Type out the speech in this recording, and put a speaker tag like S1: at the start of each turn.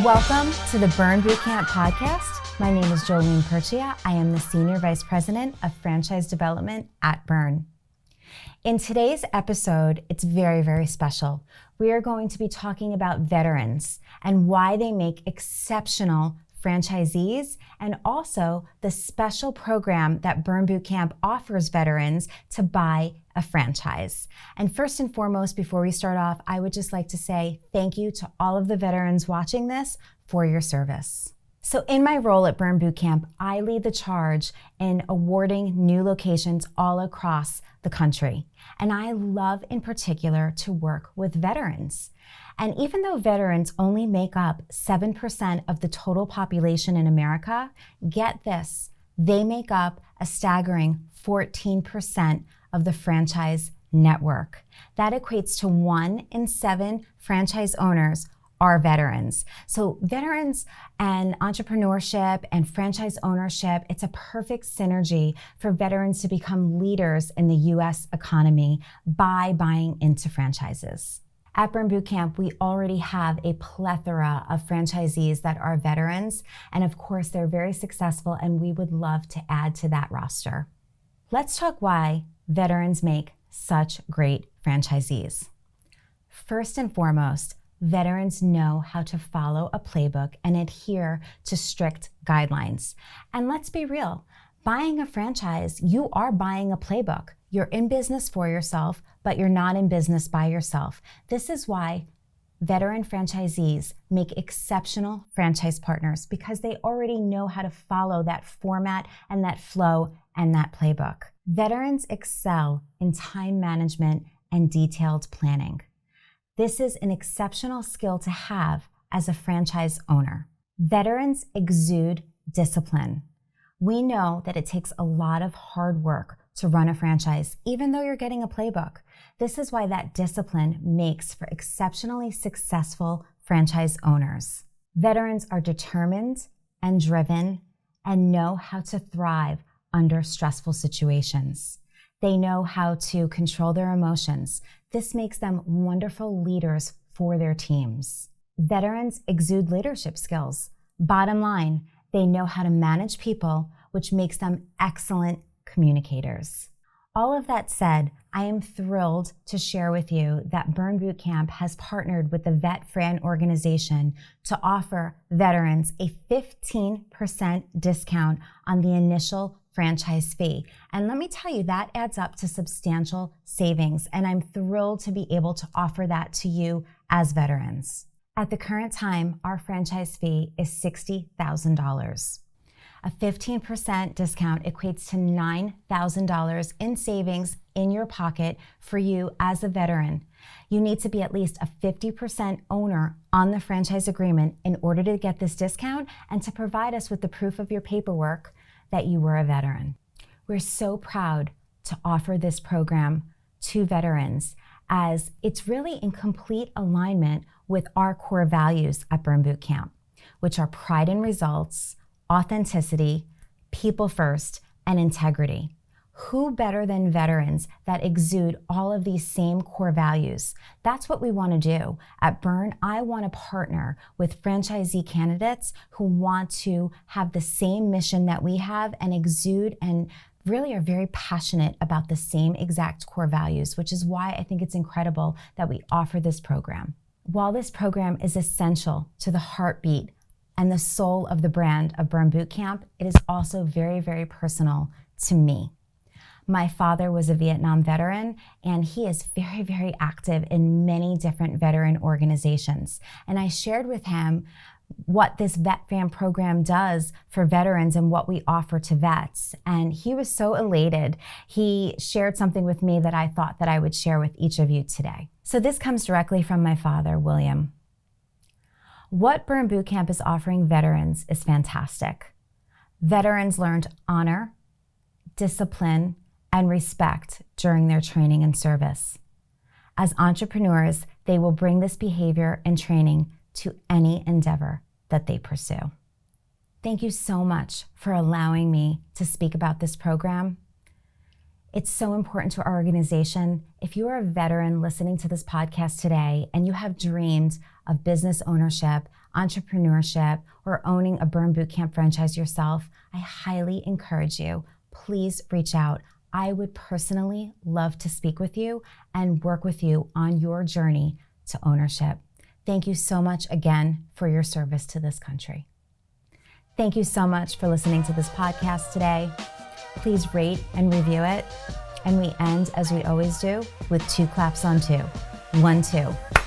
S1: Welcome to the Burn Bootcamp podcast. My name is Jolene. I am the Senior Vice President of Franchise Development at Burn. In today's episode, it's very, very special. We are going to be talking about veterans and why they make exceptional franchisees, and also the special program that Burn Bootcamp offers veterans to buy a franchise. And first and foremost, before we start off, I would just like to say thank you to all of the veterans watching this for your service. So in my role at Burn Bootcamp, I lead the charge in awarding new locations all across the country. And I love in particular to work with veterans. And even though veterans only make up 7% of the total population in America, get this, they make up a staggering 14% of the franchise network. That equates to 1 in 7 franchise owners are veterans. So veterans and entrepreneurship and franchise ownership, it's a perfect synergy for veterans to become leaders in the US economy by buying into franchises. At Burn Bootcamp, we already have a plethora of franchisees that are veterans, and of course, they're very successful, and we would love to add to that roster. Let's talk why veterans make such great franchisees. First and foremost, veterans know how to follow a playbook and adhere to strict guidelines. And let's be real, buying a franchise, you are buying a playbook. You're in business for yourself, but you're not in business by yourself. This is why veteran franchisees make exceptional franchise partners, because they already know how to follow that format and that flow and that playbook. Veterans excel in time management and detailed planning. This is an exceptional skill to have as a franchise owner. Veterans exude discipline. We know that it takes a lot of hard work to run a franchise, even though you're getting a playbook. This is why that discipline makes for exceptionally successful franchise owners. Veterans are determined and driven and know how to thrive under stressful situations. They know how to control their emotions. This makes them wonderful leaders for their teams. Veterans exude leadership skills. Bottom line, they know how to manage people, which makes them excellent communicators. All of that said, I am thrilled to share with you that Burn Bootcamp has partnered with the Vet Fran organization to offer veterans a 15% discount on the initial franchise fee. And let me tell you, that adds up to substantial savings, and I'm thrilled to be able to offer that to you as veterans. At the current time, our franchise fee is $60,000. A 15% discount equates to $9,000 in savings in your pocket for you as a veteran. You need to be at least a 50% owner on the franchise agreement in order to get this discount and to provide us with the proof of your paperwork that you were a veteran. We're so proud to offer this program to veterans, as it's really in complete alignment with our core values at Burn Bootcamp, which are pride in results, authenticity, people first, and integrity. Who better than veterans that exude all of these same core values? That's what we want to do. At Burn, I want to partner with franchisee candidates who want to have the same mission that we have and exude and really are very passionate about the same exact core values, which is why I think it's incredible that we offer this program. While this program is essential to the heartbeat and the soul of the brand of Burn Bootcamp, it is also very, very personal to me. My father was a Vietnam veteran, and he is very, very active in many different veteran organizations. And I shared with him what this Vet Fam program does for veterans and what we offer to vets. And he was so elated. He shared something with me that I thought that I would share with each of you today. So this comes directly from my father, William. What Burn Bootcamp is offering veterans is fantastic. Veterans learned honor, discipline, and respect during their training and service. As entrepreneurs, they will bring this behavior and training to any endeavor that they pursue. Thank you so much for allowing me to speak about this program. It's so important to our organization. If you are a veteran listening to this podcast today and you have dreamed of business ownership, entrepreneurship, or owning a Burn Bootcamp franchise yourself, I highly encourage you, please reach out. I would personally love to speak with you and work with you on your journey to ownership. Thank you so much again for your service to this country. Thank you so much for listening to this podcast today. Please rate and review it. And we end, as we always do, with 2 claps on 2. 1, 2.